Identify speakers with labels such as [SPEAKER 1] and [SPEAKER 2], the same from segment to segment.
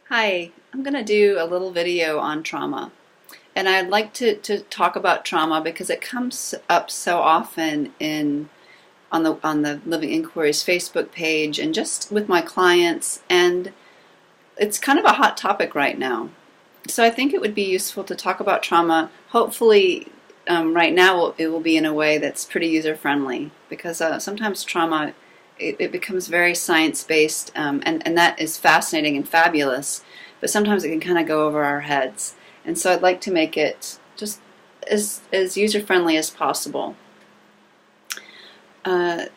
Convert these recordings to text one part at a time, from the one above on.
[SPEAKER 1] Hi, I'm going to do a little video on trauma. And I'd like to talk about trauma because it comes up so often on the Living Inquiries Facebook page and just with my clients, and it's kind of a hot topic right now. So I think it would be useful to talk about trauma. Hopefully right now it will be in a way that's pretty user-friendly, because sometimes trauma it becomes very science-based, and that is fascinating and fabulous, but sometimes it can kind of go over our heads. And so I'd like to make it just as user-friendly as possible. There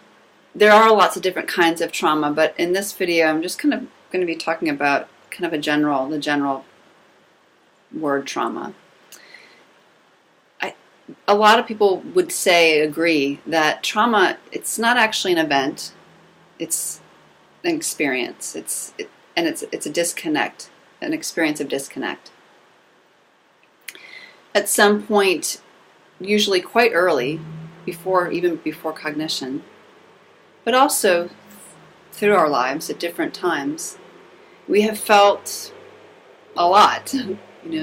[SPEAKER 1] are lots of different kinds of trauma, but in this video I'm just kind of going to be talking about kind of the general word trauma. A lot of people would agree that trauma, it's not actually an event, it's an experience. It's a disconnect, an experience of disconnect. At some point, usually quite early, even before cognition, but also through our lives at different times, we have felt a lot,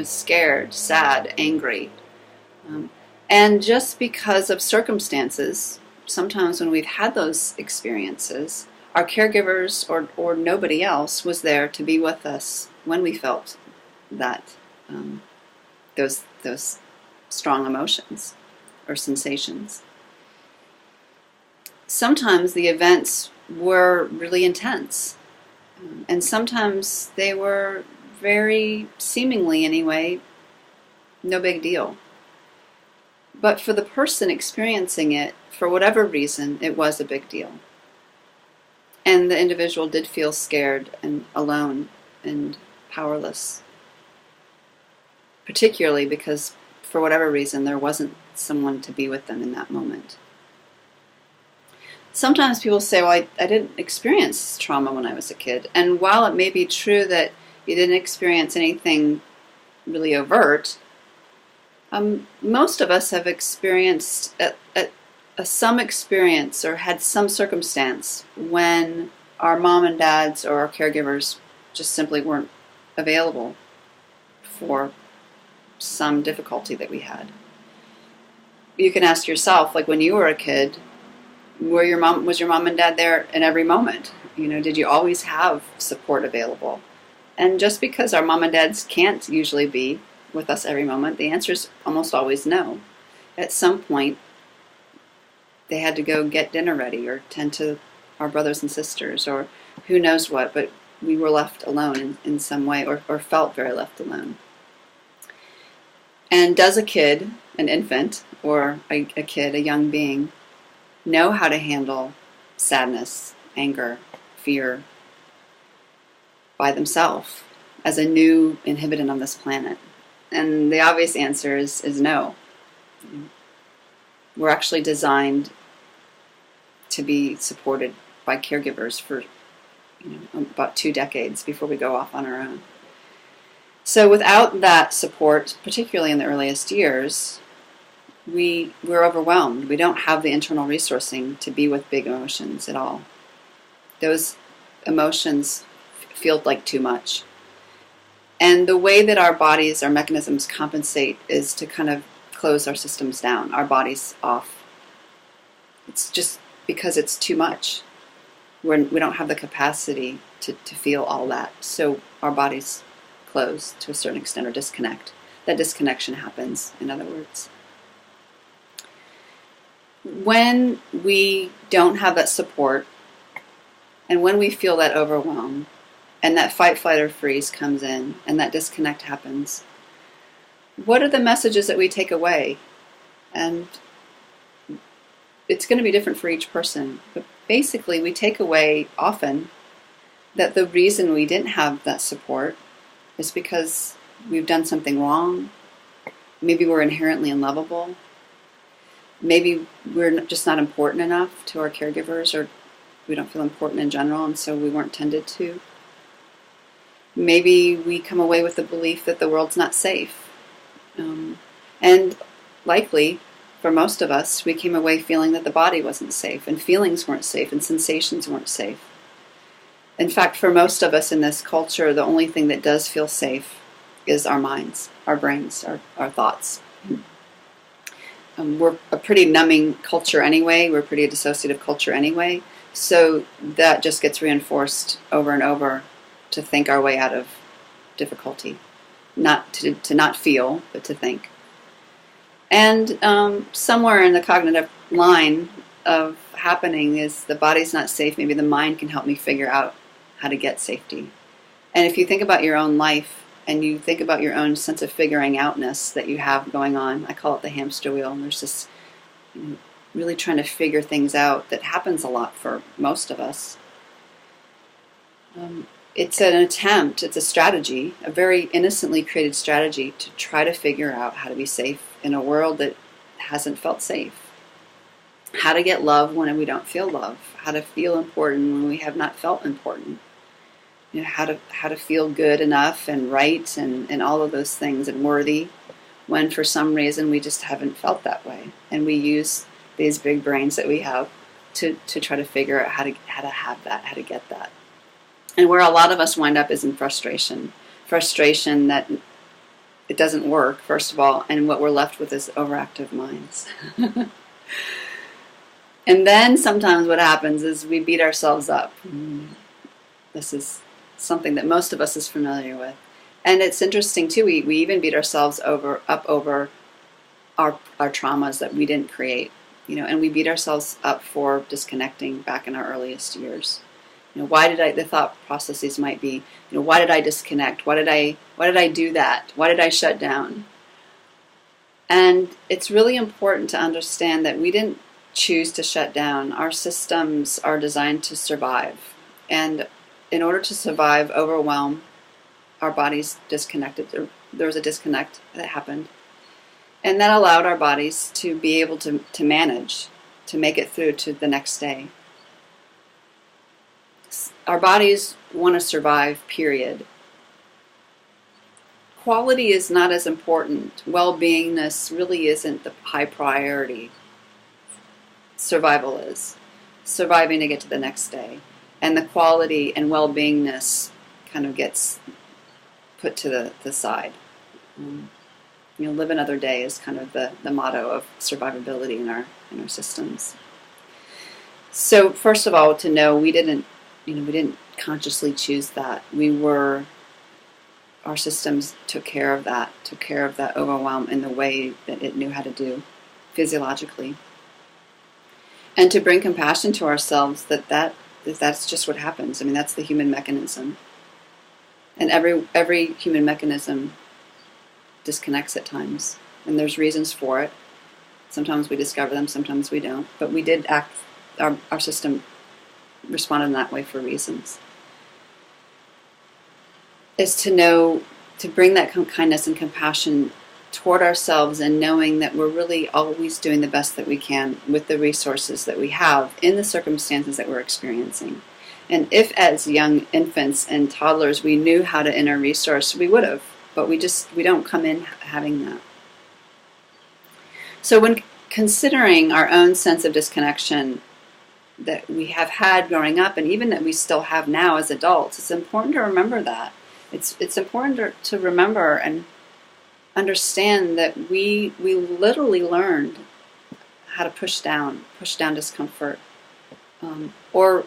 [SPEAKER 1] scared, sad, angry. And just because of circumstances, sometimes when we've had those experiences, our caregivers or nobody else was there to be with us when we felt that those strong emotions or sensations. Sometimes the events were really intense, and sometimes they were very, seemingly anyway, no big deal. But for the person experiencing it, for whatever reason, it was a big deal. And the individual did feel scared and alone and powerless. Particularly because, for whatever reason, there wasn't someone to be with them in that moment. Sometimes people say, well, I didn't experience trauma when I was a kid. And while it may be true that you didn't experience anything really overt, most of us have experienced some experience or had some circumstance when our mom and dads or our caregivers just simply weren't available for some difficulty that we had. You can ask yourself, like when you were a kid, was your mom and dad there in every moment? Did you always have support available? And just because our mom and dads can't usually be with us every moment, the answer is almost always no. At some point, they had to go get dinner ready or tend to our brothers and sisters or who knows what, but we were left alone in some way or felt very left alone. And does a kid, an infant, or a kid, a young being, know how to handle sadness, anger, fear by themselves as a new inhabitant on this planet? And the obvious answer is no. We're actually designed to be supported by caregivers for about 2 decades before we go off on our own. So without that support, particularly in the earliest years, we're overwhelmed. We don't have the internal resourcing to be with big emotions at all. Those emotions feel like too much. And the way that our bodies, our mechanisms compensate is to kind of close our systems down, our bodies off. It's just because it's too much. We don't have the capacity to feel all that. So our bodies close to a certain extent or disconnect. That disconnection happens, in other words. When we don't have that support, and when we feel that overwhelm, and that fight, flight, or freeze comes in, and that disconnect happens, what are the messages that we take away? And it's going to be different for each person. But basically, we take away often that the reason we didn't have that support is because we've done something wrong. Maybe we're inherently unlovable. Maybe we're just not important enough to our caregivers, or we don't feel important in general, and so we weren't tended to. Maybe we come away with the belief that the world's not safe. And likely, for most of us, we came away feeling that the body wasn't safe, and feelings weren't safe, and sensations weren't safe. In fact, for most of us in this culture, the only thing that does feel safe is our minds, our brains, our thoughts. We're a pretty numbing culture anyway. We're a pretty dissociative culture anyway. So that just gets reinforced over and over to think our way out of difficulty. Not to not feel, but to think. And somewhere in the cognitive line of happening is the body's not safe. Maybe the mind can help me figure out how to get safety. And if you think about your own life and you think about your own sense of figuring outness that you have going on, I call it the hamster wheel. And there's this really trying to figure things out that happens a lot for most of us. It's an attempt, it's a strategy, a very innocently created strategy to try to figure out how to be safe in a world that hasn't felt safe. How to get love when we don't feel love. How to feel important when we have not felt important. How to feel good enough and right and all of those things and worthy when for some reason we just haven't felt that way. And we use these big brains that we have to try to figure out how to have that, how to get that. And where a lot of us wind up is in frustration. Frustration that it doesn't work, first of all, and what we're left with is overactive minds. And then sometimes what happens is we beat ourselves up. This is something that most of us is familiar with. And it's interesting too, we even beat ourselves up over our traumas that we didn't create. And we beat ourselves up for disconnecting back in our earliest years. Why did the thought processes might be, why did I disconnect? Why did I do that? Why did I shut down? And it's really important to understand that we didn't choose to shut down. Our systems are designed to survive. And in order to survive overwhelm, our bodies disconnected. There was a disconnect that happened. And that allowed our bodies to be able to manage, to make it through to the next day. Our bodies want to survive, period. Quality is not as important. Well-beingness really isn't the high priority. Survival is. Surviving to get to the next day. And the quality and well-beingness kind of gets put to the side. Live another day is kind of the motto of survivability in our systems. So first of all, to know we didn't consciously choose that. Our systems took care of that overwhelm in the way that it knew how to do physiologically. And to bring compassion to ourselves that's just what happens. That's the human mechanism. And every human mechanism disconnects at times. And there's reasons for it. Sometimes we discover them, sometimes we don't. But we did act, our system responded in that way for reasons. Is to bring that kindness and compassion toward ourselves and knowing that we're really always doing the best that we can with the resources that we have in the circumstances that we're experiencing. And if as young infants and toddlers we knew how to inner resource, we would have, but we don't come in having that. So when considering our own sense of disconnection that we have had growing up and even that we still have now as adults, it's important to remember that. It's important to remember and understand that we literally learned how to push down discomfort. Or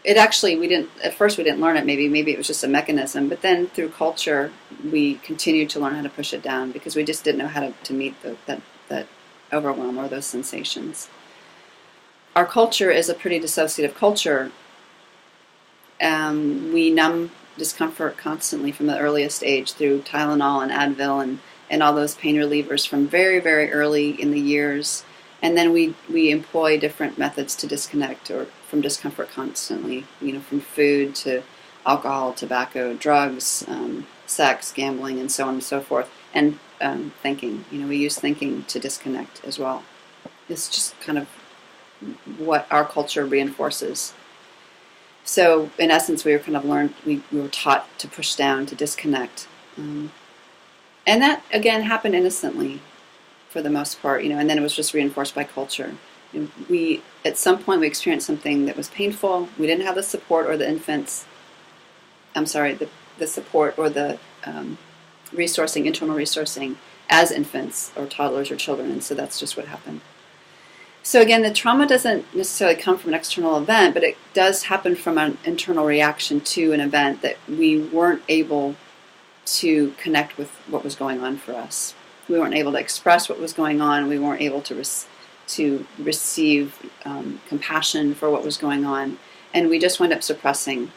[SPEAKER 1] it actually, at first we didn't learn it, maybe it was just a mechanism, but then through culture we continued to learn how to push it down because we just didn't know how to meet that overwhelm or those sensations. Our culture is a pretty dissociative culture. We numb discomfort constantly from the earliest age through Tylenol and Advil and all those pain relievers from very, very early in the years. And then we employ different methods to disconnect or from discomfort constantly, from food to alcohol, tobacco, drugs, sex, gambling, and so on and so forth. And thinking, we use thinking to disconnect as well. It's just kind of what our culture reinforces. So in essence, we were taught to push down, to disconnect. And that, again, happened innocently for the most part, and then it was just reinforced by culture. At some point, we experienced something that was painful. We didn't have the support or the infants I'm sorry, the support or the resourcing, internal resourcing as infants or toddlers or children, and so that's just what happened. So again, the trauma doesn't necessarily come from an external event, but it does happen from an internal reaction to an event that we weren't able to connect with what was going on for us. We weren't able to express what was going on. We weren't able to receive compassion for what was going on. And we just wound up suppressing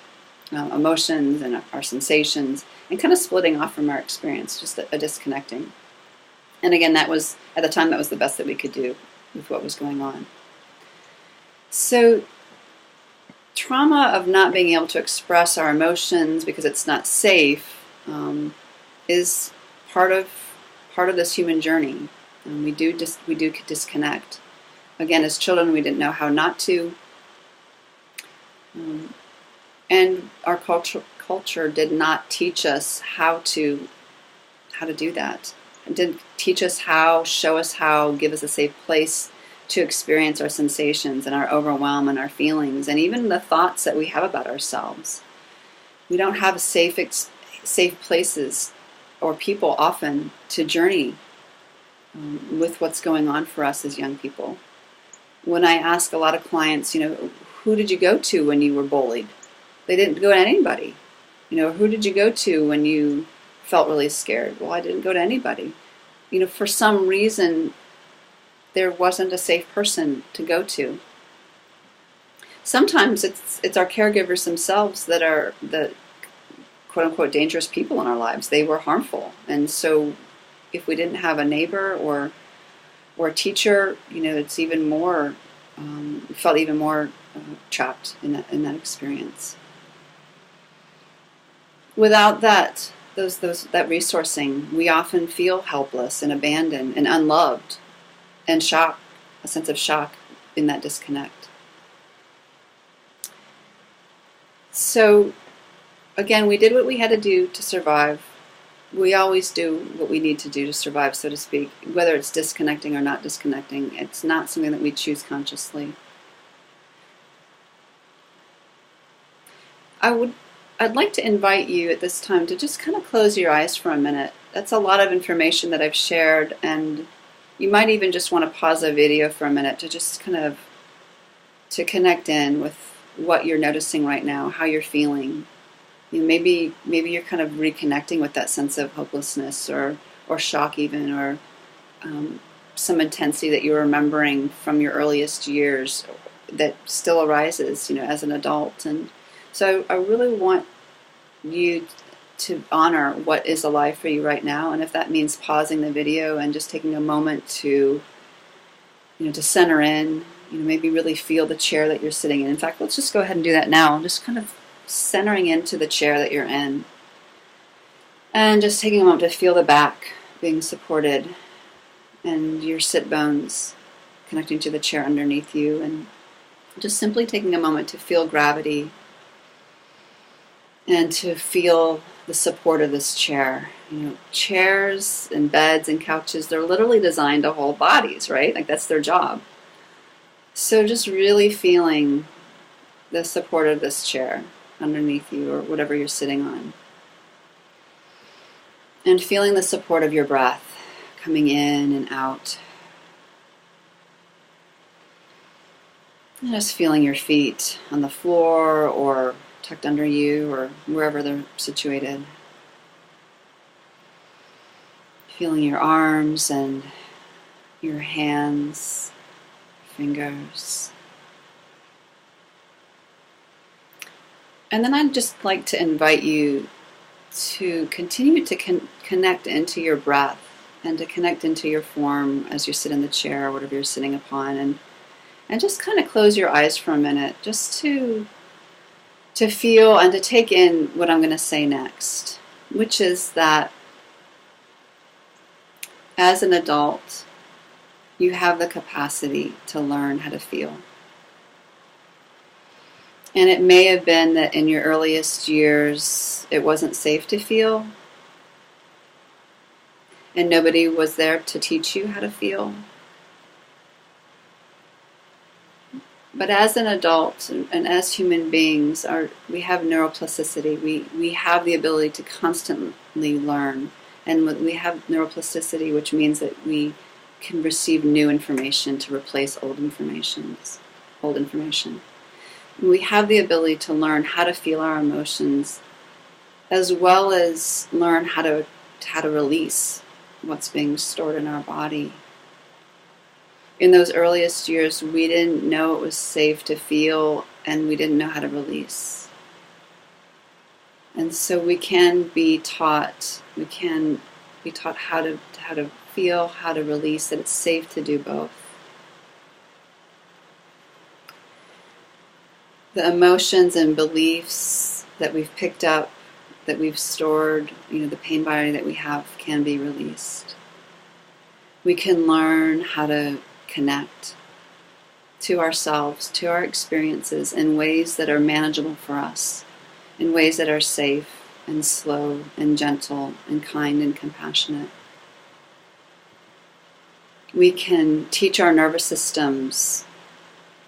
[SPEAKER 1] emotions and our sensations and kind of splitting off from our experience, just a disconnecting. And again, that was, at the time, that was the best that we could do with what was going on. So trauma of not being able to express our emotions because it's not safe is part of this human journey. And we do disconnect. Again, as children, we didn't know how not to. And our culture did not teach us how to do that. It didn't teach us how, show us how, give us a safe place to experience our sensations and our overwhelm and our feelings and even the thoughts that we have about ourselves. We don't have safe places or people often to journey with what's going on for us as young people. When I ask a lot of clients, who did you go to when you were bullied? They didn't go to anybody. Who did you go to when you felt really scared? Well, I didn't go to anybody. For some reason, there wasn't a safe person to go to. Sometimes it's our caregivers themselves that are the quote-unquote dangerous people in our lives. They were harmful. And so if we didn't have a neighbor or a teacher, it's even more, we felt even more trapped in that experience. Without that resourcing, we often feel helpless and abandoned and unloved and shock, a sense of shock in that disconnect. So again, we did what we had to do to survive. We always do what we need to do to survive, so to speak, whether it's disconnecting or not disconnecting. It's not something that we choose consciously. I'd like to invite you at this time to just kind of close your eyes for a minute. That's a lot of information that I've shared, and you might even just want to pause the video for a minute to just kind of to connect in with what you're noticing right now, how you're feeling. Maybe you're kind of reconnecting with that sense of hopelessness or shock even, or some intensity that you're remembering from your earliest years that still arises, as an adult. And so I really want you to honor what is alive for you right now, and if that means pausing the video and just taking a moment to, to center in, maybe really feel the chair that you're sitting in. In fact, let's just go ahead and do that now. Just kind of centering into the chair that you're in, and just taking a moment to feel the back being supported, and your sit bones connecting to the chair underneath you, and just simply taking a moment to feel gravity and to feel the support of this chair. Chairs and beds and couches, they're literally designed to hold bodies, right? Like, that's their job. So just really feeling the support of this chair underneath you or whatever you're sitting on. And feeling the support of your breath coming in and out. And just feeling your feet on the floor or tucked under you or wherever they're situated. Feeling your arms and your hands, fingers. And then I'd just like to invite you to continue to connect into your breath and to connect into your form as you sit in the chair or whatever you're sitting upon, and just kind of close your eyes for a minute just to feel and to take in what I'm going to say next, which is that as an adult, you have the capacity to learn how to feel. And it may have been that in your earliest years, it wasn't safe to feel, and nobody was there to teach you how to feel. But as an adult and as human beings, we have neuroplasticity. We have the ability to constantly learn. And we have neuroplasticity, which means that we can receive new information to replace old information. We have the ability to learn how to feel our emotions, as well as learn how to release what's being stored in our body. In those earliest years, we didn't know it was safe to feel, and we didn't know how to release. And so we can be taught how to feel, how to release, that it's safe to do both. The emotions and beliefs that we've picked up, that we've stored, the pain body that we have, can be released. We can learn how to connect to ourselves, to our experiences in ways that are manageable for us, in ways that are safe and slow and gentle and kind and compassionate. We can teach our nervous systems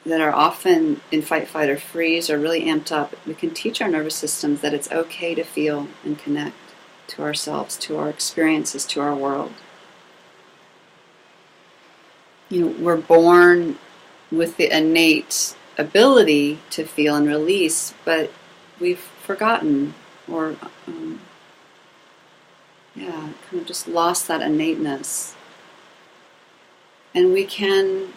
[SPEAKER 1] that are often in fight, flight, or freeze, or really amped up. We can teach our nervous systems that it's okay to feel and connect to ourselves, to our experiences, to our world. We're born with the innate ability to feel and release, but we've forgotten or kind of just lost that innateness. And we can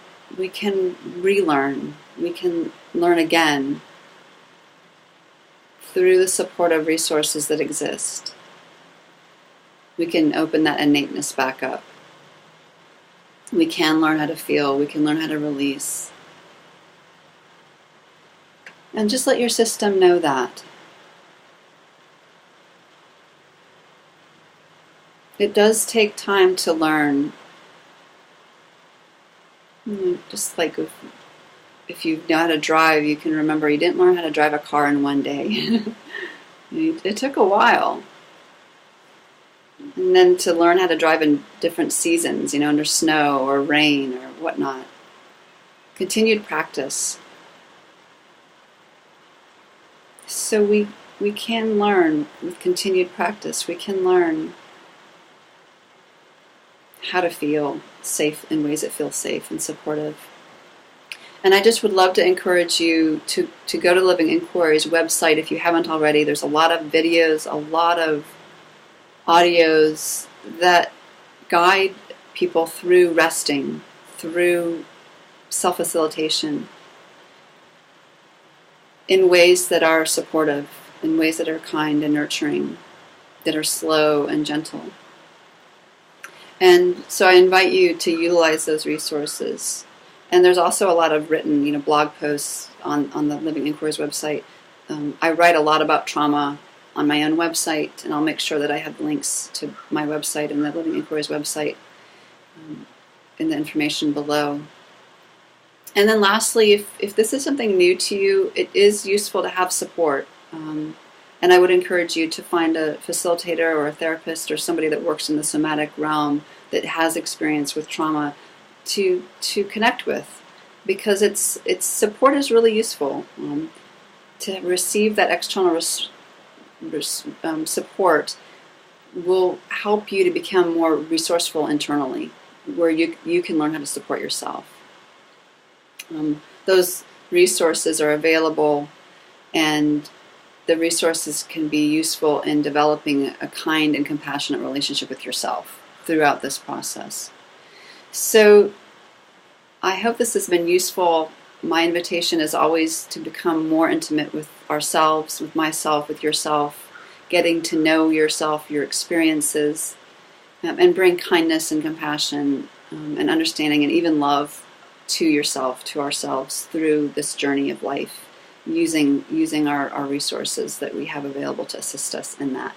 [SPEAKER 1] relearn, we can learn again through the supportive resources that exist. We can open that innateness back up. We can learn how to feel, we can learn how to release. And just let your system know that. It does take time to learn. Just like if you know how to drive, you can remember you didn't learn how to drive a car in one day. It took a while. And then to learn how to drive in different seasons, under snow or rain or whatnot. Continued practice. So we can learn with continued practice. We can learn how to feel safe in ways that feel safe and supportive. And I just would love to encourage you to go to Living Inquiry's website if you haven't already. There's a lot of videos, a lot of audios that guide people through resting, through self-facilitation, in ways that are supportive, in ways that are kind and nurturing, that are slow and gentle. And so I invite you to utilize those resources. And there's also a lot of written, blog posts on the Living Inquiry's website. I write a lot about trauma on my own website, and I'll make sure that I have links to my website and the Living Inquiry's website in the information below. And then lastly, if this is something new to you, it is useful to have support. And I would encourage you to find a facilitator or a therapist or somebody that works in the somatic realm that has experience with trauma to connect with, because its support is really useful. To receive that external support will help you to become more resourceful internally, where you can learn how to support yourself. Those resources are available, and the resources can be useful in developing a kind and compassionate relationship with yourself throughout this process. So I hope this has been useful. My invitation is always to become more intimate with ourselves, with myself, with yourself, getting to know yourself, your experiences, and bring kindness and compassion and understanding and even love to yourself, to ourselves, through this journey of life, using our resources that we have available to assist us in that.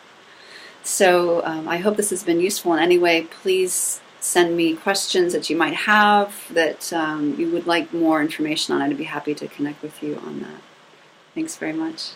[SPEAKER 1] So I hope this has been useful in any way. Please send me questions that you might have, that you would like more information on. I'd be happy to connect with you on that. Thanks very much.